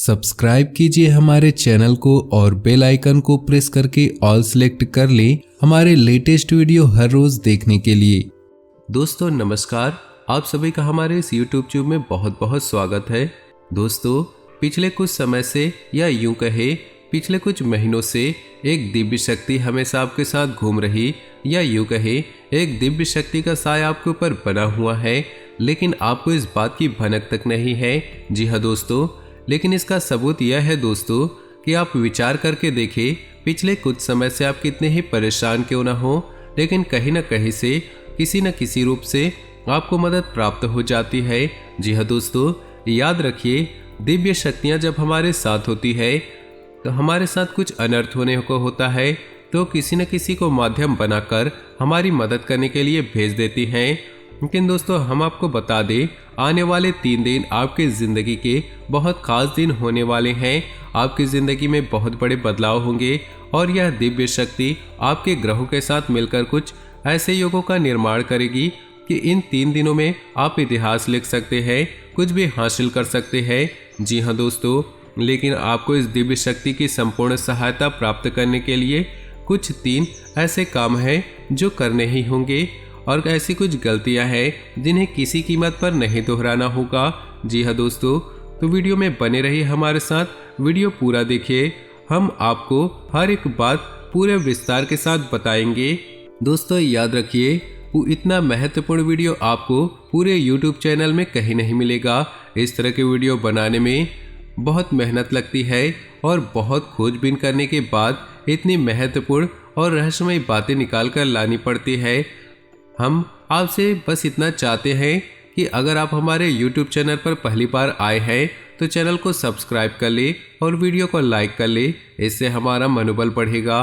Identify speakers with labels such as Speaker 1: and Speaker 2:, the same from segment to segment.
Speaker 1: Subscribe कीजिए हमारे channel को और बेल आइकन को प्रेस करके ऑल सेलेक्ट कर लें हमारे लेटेस्ट वीडियो हर रोज देखने के लिए।
Speaker 2: दोस्तों नमस्कार, आप सभी का हमारे इस YouTube चैनल में बहुत बहुत स्वागत है। दोस्तों पिछले कुछ समय से या यूं कहे पिछले कुछ महीनों से एक दिव्य शक्ति हमेशा आपके साथ घूम रही या यूं कहे एक दिव्य शक्ति का साया आपके ऊपर बना हुआ है, लेकिन आपको इस बात की भनक तक नहीं है। जी हाँ दोस्तों, लेकिन इसका सबूत यह है दोस्तों कि आप विचार करके देखें, पिछले कुछ समय से आप कितने ही परेशान क्यों ना हो, लेकिन कहीं ना कहीं से किसी न किसी रूप से आपको मदद प्राप्त हो जाती है। जी हाँ दोस्तों, याद रखिए दिव्य शक्तियाँ जब हमारे साथ होती है तो हमारे साथ कुछ अनर्थ होने को होता है तो किसी न किसी को माध्यम बनाकर हमारी मदद करने के लिए भेज देती हैं। लेकिन दोस्तों हम आपको बता दें, आने वाले 3 दिन आपकी ज़िंदगी के बहुत खास दिन होने वाले हैं। आपकी ज़िंदगी में बहुत बड़े बदलाव होंगे और यह दिव्य शक्ति आपके ग्रहों के साथ मिलकर कुछ ऐसे योगों का निर्माण करेगी कि इन 3 दिनों में आप इतिहास लिख सकते हैं, कुछ भी हासिल कर सकते हैं। जी हाँ दोस्तों, लेकिन आपको इस दिव्य शक्ति की संपूर्ण सहायता प्राप्त करने के लिए कुछ 3 ऐसे काम हैं जो करने ही होंगे और ऐसी कुछ गलतियां हैं जिन्हें किसी कीमत पर नहीं दोहराना होगा। जी हाँ दोस्तों, तो वीडियो में बने रहिए हमारे साथ, वीडियो पूरा देखिए, हम आपको हर एक बात पूरे विस्तार के साथ बताएंगे। दोस्तों याद रखिए, वो इतना महत्वपूर्ण वीडियो आपको पूरे YouTube चैनल में कहीं नहीं मिलेगा। इस तरह के वीडियो बनाने में बहुत मेहनत लगती है और बहुत खोजबीन करने के बाद इतनी महत्वपूर्ण और रहस्यमय बातें निकाल कर लानी पड़ती है। हम आपसे बस इतना चाहते हैं कि अगर आप हमारे YouTube चैनल पर पहली बार आए हैं तो चैनल को सब्सक्राइब कर ले और वीडियो को लाइक कर ले, इससे हमारा मनोबल बढ़ेगा।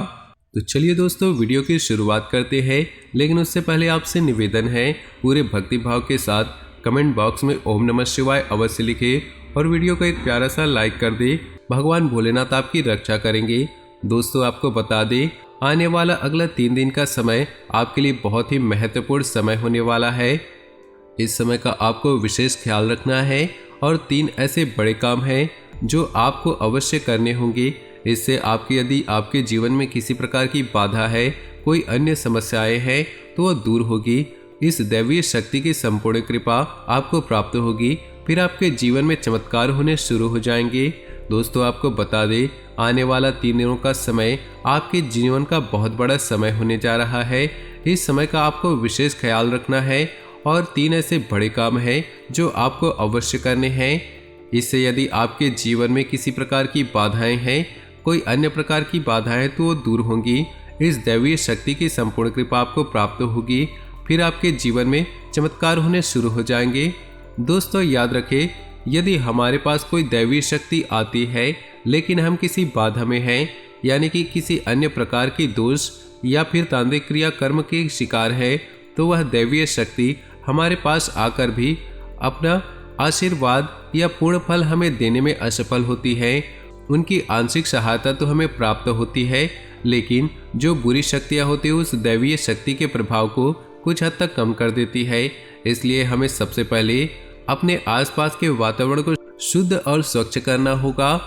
Speaker 2: तो चलिए दोस्तों वीडियो की शुरुआत करते हैं, लेकिन उससे पहले आपसे निवेदन है पूरे भक्ति भाव के साथ कमेंट बॉक्स में ओम नमः शिवाय अवश्य लिखे और वीडियो को एक प्यारा सा लाइक कर दे। भगवान भोलेनाथ आपकी रक्षा करेंगे। दोस्तों आपको बता दें, आने वाला अगला 3 दिन का समय आपके लिए बहुत ही महत्वपूर्ण समय होने वाला है। इस समय का आपको विशेष ख्याल रखना है और 3 ऐसे बड़े काम हैं जो आपको अवश्य करने होंगे। इससे यदि आपके जीवन में किसी प्रकार की बाधा है, कोई अन्य समस्याएं हैं तो वह दूर होगी। इस दैवीय शक्ति की संपूर्ण कृपा आपको प्राप्त होगी, फिर आपके जीवन में चमत्कार होने शुरू हो जाएंगे। दोस्तों आपको बता दें, आने वाला 3 दिनों का समय आपके जीवन का बहुत बड़ा समय होने जा रहा है। इस समय का आपको विशेष ख्याल रखना है और 3 ऐसे बड़े काम हैं जो आपको अवश्य करने हैं। इससे यदि आपके जीवन में किसी प्रकार की बाधाएं हैं, कोई अन्य प्रकार की बाधाएं, तो वो दूर होंगी। इस दैवीय शक्ति की संपूर्ण कृपा आपको प्राप्त होगी, फिर आपके जीवन में चमत्कार होने शुरू हो जाएंगे। दोस्तों याद रखें, यदि हमारे पास कोई दैवीय शक्ति आती है लेकिन हम किसी बाधा में हैं, यानी कि किसी अन्य प्रकार की दोष या फिर तांत्रिक क्रिया कर्म के शिकार है, तो वह दैवीय शक्ति हमारे पास आकर भी अपना आशीर्वाद या पूर्ण फल हमें देने में असफल होती है। उनकी आंशिक सहायता तो हमें प्राप्त होती है, लेकिन जो बुरी शक्तियाँ होती है उस दैवीय शक्ति के प्रभाव को कुछ हद तक कम कर देती है। इसलिए हमें सबसे पहले अपने आसपास के वातावरण को शुद्ध और स्वच्छ करना होगा,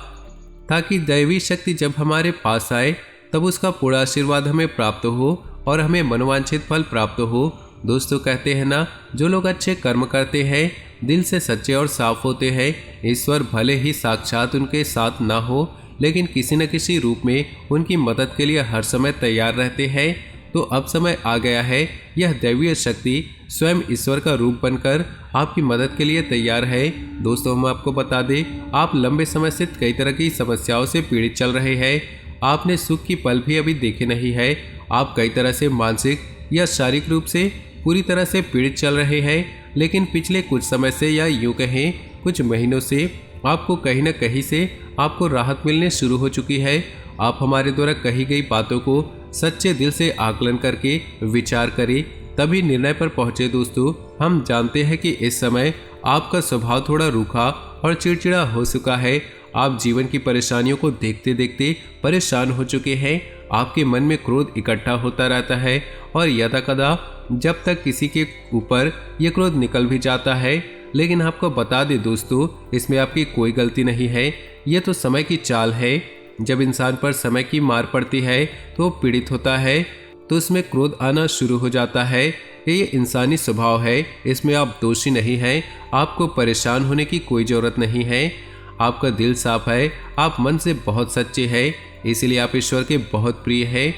Speaker 2: ताकि दैवी शक्ति जब हमारे पास आए तब उसका पूरा आशीर्वाद हमें प्राप्त हो और हमें मनोवांछित फल प्राप्त हो। दोस्तों कहते हैं ना, जो लोग अच्छे कर्म करते हैं, दिल से सच्चे और साफ होते हैं, ईश्वर भले ही साक्षात उनके साथ ना हो, लेकिन किसी न किसी रूप में उनकी मदद के लिए हर समय तैयार रहते हैं। तो अब समय आ गया है, यह दैवीय शक्ति स्वयं ईश्वर का रूप बनकर आपकी मदद के लिए तैयार है। दोस्तों हम आपको बता दें, आप लंबे समय से कई तरह की समस्याओं से पीड़ित चल रहे हैं। आपने सुख की पल भी अभी देखे नहीं है। आप कई तरह से मानसिक या शारीरिक रूप से पूरी तरह से पीड़ित चल रहे हैं, लेकिन पिछले कुछ समय से या यूँ कहें कुछ महीनों से आपको कहीं न कहीं से आपको राहत मिलने शुरू हो चुकी है। आप हमारे द्वारा कही गई बातों को सच्चे दिल से आकलन करके विचार करें, तभी निर्णय पर पहुंचे। दोस्तों हम जानते हैं कि इस समय आपका स्वभाव थोड़ा रूखा और चिड़चिड़ा हो चुका है। आप जीवन की परेशानियों को देखते देखते परेशान हो चुके हैं। आपके मन में क्रोध इकट्ठा होता रहता है और यदाकदा जब तक किसी के ऊपर यह क्रोध निकल भी जाता है लेकिन आपको बता दें दोस्तों, इसमें आपकी कोई गलती नहीं है। ये तो समय की चाल है। जब इंसान पर समय की मार पड़ती है तो वो पीड़ित होता है, तो उसमें क्रोध आना शुरू हो जाता है। ये इंसानी स्वभाव है, इसमें आप दोषी नहीं हैं। आपको परेशान होने की कोई ज़रूरत नहीं है। आपका दिल साफ है, आप मन से बहुत सच्चे हैं, इसीलिए आप ईश्वर के बहुत प्रिय हैं।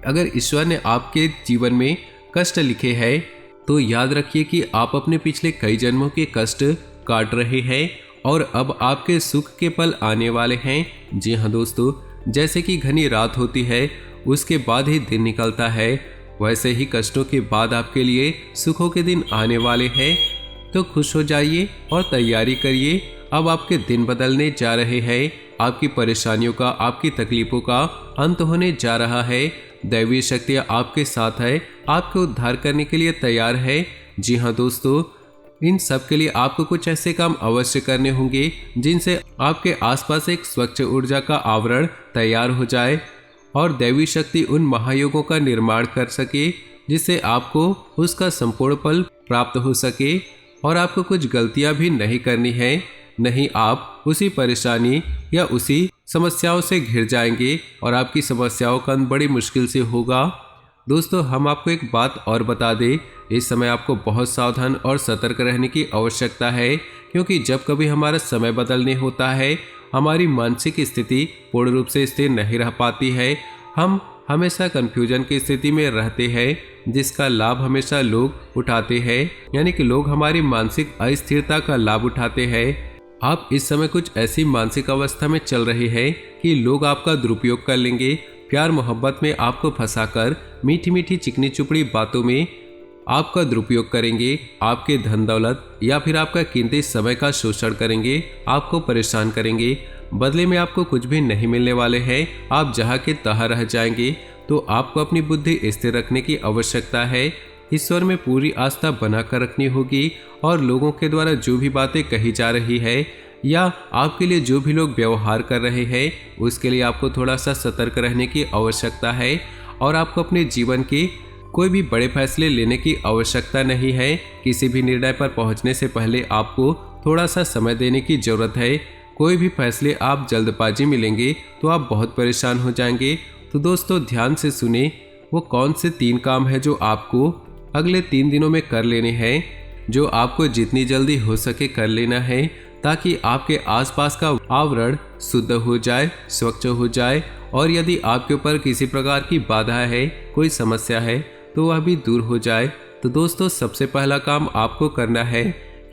Speaker 2: अगर ईश्वर ने आपके जीवन में कष्ट लिखे हैं तो याद रखिए कि आप अपने पिछले कई जन्मों के कष्ट काट रहे हैं और अब आपके सुख के पल आने वाले हैं। जी हाँ दोस्तों, जैसे कि घनी रात होती है उसके बाद ही दिन निकलता है, वैसे ही कष्टों के बाद आपके लिए सुखों के दिन आने वाले हैं। तो खुश हो जाइए और तैयारी करिए, अब आपके दिन बदलने जा रहे हैं। आपकी परेशानियों का, आपकी तकलीफों का अंत होने जा रहा है। दैवीय शक्तियाँ आपके साथ है, आपको उद्धार करने के लिए तैयार है। जी हाँ दोस्तों, इन सब के लिए आपको कुछ ऐसे काम अवश्य करने होंगे जिनसे आपके आसपास एक स्वच्छ ऊर्जा का आवरण तैयार हो जाए और दैवी शक्ति उन महायोगों का निर्माण कर सके जिससे आपको उसका संपूर्ण फल प्राप्त हो सके। और आपको कुछ गलतियां भी नहीं करनी है, नहीं आप उसी परेशानी या उसी समस्याओं से घिर जाएंगे और आपकी समस्याओं का अंत बड़ी मुश्किल से होगा। दोस्तों, हम आपको एक बात और बता दें, इस समय आपको बहुत सावधान और सतर्क रहने की आवश्यकता है, क्योंकि जब कभी हमारा समय बदलने होता है हमारी मानसिक स्थिति पूर्ण रूप से स्थिर नहीं रह पाती है। हम हमेशा कंफ्यूजन की स्थिति में रहते हैं जिसका लाभ हमेशा लोग उठाते हैं, यानी कि लोग हमारी मानसिक अस्थिरता का लाभ उठाते हैं। आप इस समय कुछ ऐसी मानसिक अवस्था में चल रहे हैं कि लोग आपका दुरुपयोग कर लेंगे, प्यार मोहब्बत में आपको फंसाकर मीठी मीठी चिकनी चुपड़ी बातों में आपका दुरुपयोग करेंगे, आपके धन दौलत या फिर आपका कीमती समय का शोषण करेंगे, आपको परेशान करेंगे। बदले में आपको कुछ भी नहीं मिलने वाले हैं, आप जहाँ के तहाँ रह जाएंगे। तो आपको अपनी बुद्धि स्थिर रखने की आवश्यकता है, ईश्वर में पूरी आस्था बनाकर रखनी होगी और लोगों के द्वारा जो भी बातें कही जा रही है या आपके लिए जो भी लोग व्यवहार कर रहे हैं उसके लिए आपको थोड़ा सा सतर्क रहने की आवश्यकता है। और आपको अपने जीवन के कोई भी बड़े फैसले लेने की आवश्यकता नहीं है। किसी भी निर्णय पर पहुंचने से पहले आपको थोड़ा सा समय देने की जरूरत है। कोई भी फैसले आप जल्दबाजी में लेंगे तो आप बहुत परेशान हो जाएंगे। तो दोस्तों, ध्यान से सुने, वो कौन से 3 काम है जो आपको अगले 3 दिनों में कर लेने हैं, जो आपको जितनी जल्दी हो सके कर लेना है, ताकि आपके आसपास का आवरण शुद्ध हो जाए, स्वच्छ हो जाए और यदि आपके ऊपर किसी प्रकार की बाधा है, कोई समस्या है तो वह भी दूर हो जाए। तो दोस्तों, सबसे पहला काम आपको करना है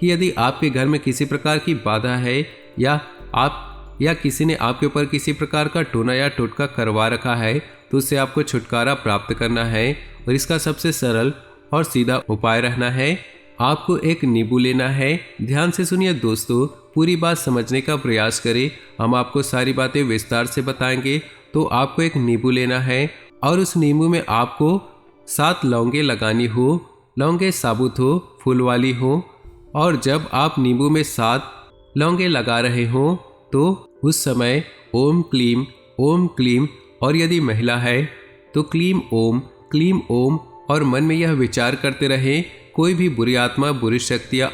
Speaker 2: कि यदि आपके घर में किसी प्रकार की बाधा है या किसी ने आपके ऊपर किसी प्रकार का टोना या टोटका करवा रखा है तो उससे आपको छुटकारा प्राप्त करना है। और इसका सबसे सरल और सीधा उपाय रहना है, आपको एक नींबू लेना है। ध्यान से सुनिए दोस्तों, पूरी बात समझने का प्रयास करें, हम आपको सारी बातें विस्तार से बताएंगे। तो आपको एक नींबू लेना है और उस नींबू में आपको 7 लौंगे लगानी हो। लौंगे साबुत हो, फूल वाली हो। और जब आप नींबू में 7 लौंगे लगा रहे हो तो उस समय ओम क्लीम और यदि महिला है तो क्लीम ओम और मन में यह विचार करते रहे, कोई भी बुरी आत्मा, बुरी शक्तियाँ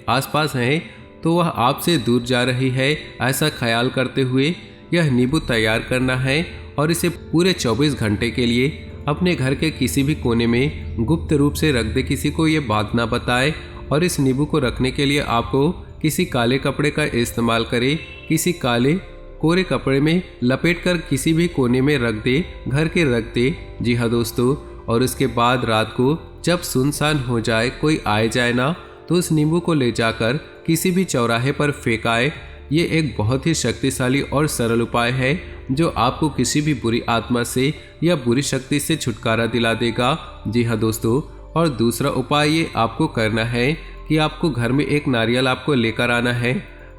Speaker 2: आसपास हैं तो वह आपसे दूर जा रही है, ऐसा ख्याल करते हुए यह नींबू तैयार करना है। और इसे पूरे 24 घंटे के लिए अपने घर के किसी भी कोने में गुप्त रूप से रख दे, किसी को ये बात ना बताए। और इस नींबू को रखने के लिए आपको किसी काले कपड़े का इस्तेमाल करें, किसी काले कोरे कपड़े में लपेटकर किसी भी कोने में रख दे, घर के रख दे। जी हाँ दोस्तों, और उसके बाद रात को जब सुनसान हो जाए, कोई आए जाए ना, तो उस नींबू को ले जाकर किसी भी चौराहे पर फेंकाए। ये एक बहुत ही शक्तिशाली और सरल उपाय है जो आपको किसी भी बुरी आत्मा से या बुरी शक्ति से छुटकारा दिला देगा। जी हाँ दोस्तों, और दूसरा उपाय ये आपको करना है कि आपको घर में एक नारियल आपको लेकर आना है।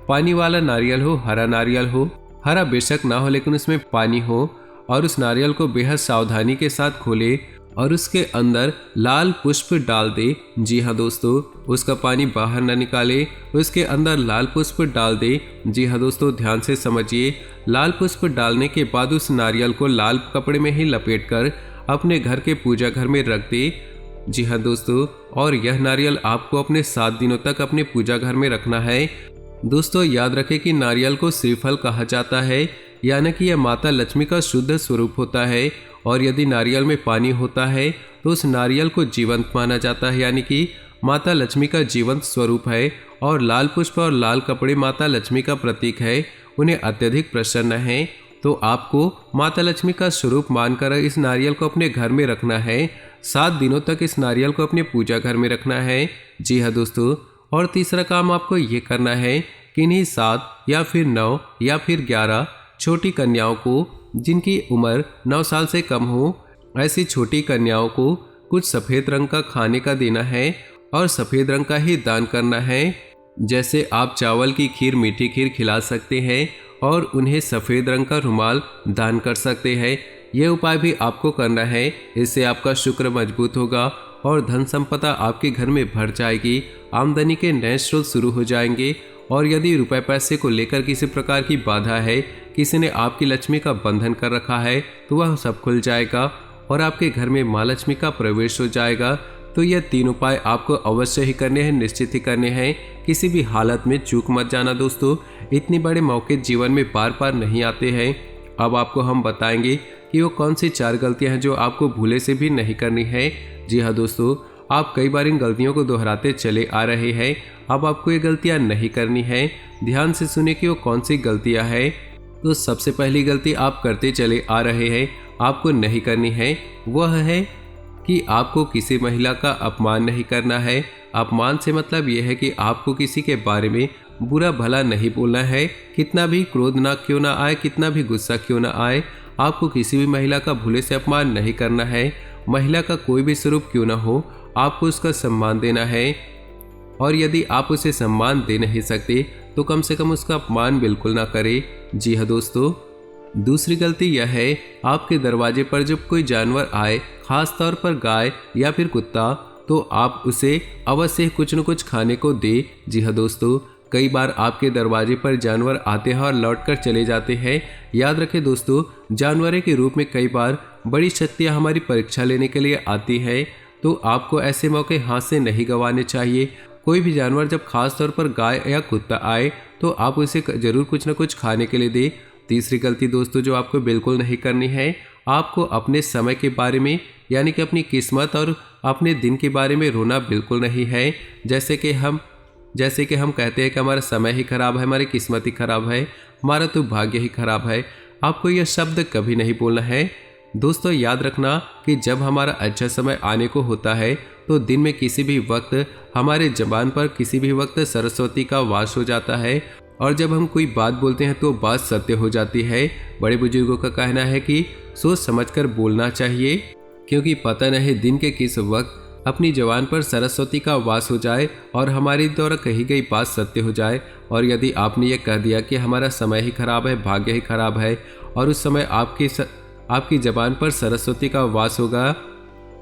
Speaker 2: पानी वाला नारियल हो, हरा नारियल हो, हरा बेशक ना हो लेकिन उसमें पानी हो। और उस नारियल को बेहद सावधानी के साथ खोले और उसके अंदर लाल पुष्प डाल दे। जी हाँ दोस्तों, उसका पानी बाहर न निकाले, उसके अंदर लाल पुष्प डाल दे। जी हाँ दोस्तों, ध्यान से समझिए, लाल पुष्प डालने के बाद उस नारियल को लाल कपड़े में ही लपेटकर अपने घर के पूजा घर में रख दे। जी हाँ दोस्तों, और यह नारियल आपको अपने 7 दिनों तक अपने पूजा घर में रखना है। दोस्तों याद रखें कि नारियल को श्रीफल कहा जाता है, यानी कि यह माता लक्ष्मी का शुद्ध स्वरूप होता है। और यदि नारियल में पानी होता है तो उस नारियल को जीवंत माना जाता है, यानी कि माता लक्ष्मी का जीवंत स्वरूप है। और लाल पुष्प और लाल कपड़े माता लक्ष्मी का प्रतीक है, उन्हें अत्यधिक प्रसन्न है। तो आपको माता लक्ष्मी का स्वरूप मानकर इस नारियल को अपने घर में रखना है। 7 दिनों तक इस नारियल को अपने पूजा घर में रखना है। जी हाँ दोस्तों, और तीसरा काम आपको ये करना है कि इन्हीं 7 या फिर 9 या फिर 11 छोटी कन्याओं को, जिनकी उम्र 9 साल से कम हो, ऐसी छोटी कन्याओं को कुछ सफ़ेद रंग का खाने का देना है और सफ़ेद रंग का ही दान करना है। जैसे आप चावल की खीर, मीठी खीर खिला सकते हैं और उन्हें सफ़ेद रंग का रुमाल दान कर सकते हैं। यह उपाय भी आपको करना है, इससे आपका शुक्र मजबूत होगा और धन संपदा आपके घर में भर जाएगी, आमदनी के नए स्रोत शुरू हो जाएंगे। और यदि रुपए पैसे को लेकर किसी प्रकार की बाधा है, किसी ने आपकी लक्ष्मी का बंधन कर रखा है, तो वह सब खुल जाएगा और आपके घर में माँ लक्ष्मी का प्रवेश हो जाएगा। तो यह 3 उपाय आपको अवश्य ही करने हैं, निश्चित ही करने हैं। किसी भी हालत में चूक मत जाना दोस्तों, इतने बड़े मौके जीवन में बार बार नहीं आते हैं। अब आपको हम बताएंगे कि वो कौन सी 4 गलतियां हैं जो आपको भूले से भी नहीं करनी है। जी हाँ दोस्तों, आप कई बार इन गलतियों को दोहराते चले आ रहे हैं। अब आपको ये गलतियां नहीं करनी है। ध्यान से सुने कि वो कौन सी गलतियां हैं। तो सबसे पहली गलती आप करते चले आ रहे हैं, आपको नहीं करनी है, वह है कि आपको किसी महिला का अपमान नहीं करना है। अपमान से मतलब यह है कि आपको किसी के बारे में बुरा भला नहीं बोलना है। कितना भी क्रोध ना क्यों ना आए, कितना भी गुस्सा क्यों ना आए, आपको किसी भी महिला का भूले से अपमान नहीं करना है। महिला का कोई भी स्वरूप क्यों ना हो, आपको उसका सम्मान देना है। और यदि आप उसे सम्मान दे नहीं सकते तो कम से कम उसका अपमान बिल्कुल ना करें। जी हाँ दोस्तों, दूसरी गलती यह है, आपके दरवाजे पर जब कोई जानवर आए, खास तौर पर गाय या फिर कुत्ता, तो आप उसे अवश्य कुछ न कुछ खाने को दे। जी हाँ दोस्तों, कई बार आपके दरवाजे पर जानवर आते हैं और लौटकर चले जाते हैं। याद रखें दोस्तों, जानवरों के रूप में कई बार बड़ी शक्तियाँ हमारी परीक्षा लेने के लिए आती हैं, तो आपको ऐसे मौके हाथ से नहीं गंवाने चाहिए। कोई भी जानवर जब खास तौर पर गाय या कुत्ता आए तो आप उसे जरूर कुछ न कुछ खाने के लिए दें। तीसरी गलती दोस्तों जो आपको बिल्कुल नहीं करनी है, आपको अपने समय के बारे में, यानी कि अपनी किस्मत और अपने दिन के बारे में रोना बिल्कुल नहीं है। जैसे कि हम कहते हैं कि हमारा समय ही खराब है, हमारी किस्मत ही खराब है, हमारा तो भाग्य ही खराब है। आपको यह शब्द कभी नहीं बोलना है। दोस्तों याद रखना कि जब हमारा अच्छा समय आने को होता है तो दिन में किसी भी वक्त हमारे जबान पर किसी भी वक्त सरस्वती का वास हो जाता है। और जब हम कोई बात बोलते हैं तो बात सत्य हो जाती है। बड़े बुजुर्गों का कहना है कि सोच समझकर बोलना चाहिए, क्योंकि पता नहीं दिन के किस वक्त अपनी जबान पर सरस्वती का वास हो जाए और हमारी द्वारा कही गई बात सत्य हो जाए। और यदि आपने ये कह दिया कि हमारा समय ही खराब है, भाग्य ही खराब है, और उस समय आपकी जबान पर सरस्वती का वास होगा,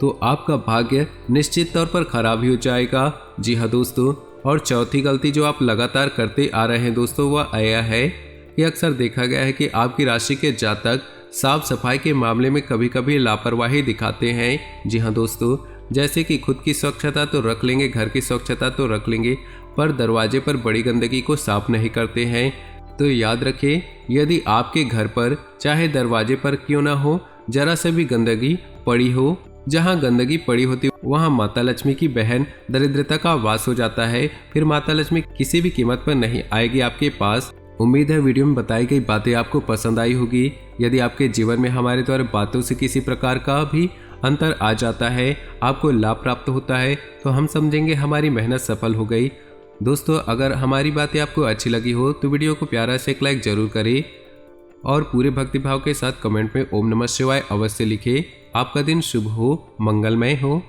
Speaker 2: तो आपका भाग्य निश्चित तौर पर खराब ही हो जाएगा। जी हाँ दोस्तों, और चौथी गलती जो आप लगातार करते आ रहे हैं दोस्तों, वह यह है कि अक्सर देखा गया है कि आपकी राशि के जातक साफ सफाई के मामले में कभी कभी लापरवाही दिखाते हैं। जी हाँ दोस्तों, जैसे कि खुद की स्वच्छता तो रख लेंगे, घर की स्वच्छता तो रख लेंगे, पर दरवाजे पर बड़ी गंदगी को साफ नहीं करते हैं। तो याद रखें, यदि आपके घर पर चाहे दरवाजे पर क्यों ना हो, जरा से भी गंदगी पड़ी हो, जहाँ गंदगी पड़ी होती वहाँ माता लक्ष्मी की बहन दरिद्रता का वास हो जाता है। फिर माता लक्ष्मी किसी भी कीमत पर नहीं आएगी आपके पास। उम्मीद है वीडियो में बताई गई बातें आपको पसंद आई होगी। यदि आपके जीवन में हमारे द्वारा बातों से किसी प्रकार का भी अंतर आ जाता है, आपको लाभ प्राप्त होता है, तो हम समझेंगे हमारी मेहनत सफल हो गई। दोस्तों अगर हमारी बातें आपको अच्छी लगी हो तो वीडियो को प्यारा से एक लाइक जरूर करें और पूरे भक्तिभाव के साथ कमेंट में ओम नमः शिवाय अवश्य लिखें। आपका दिन शुभ हो, मंगलमय हो।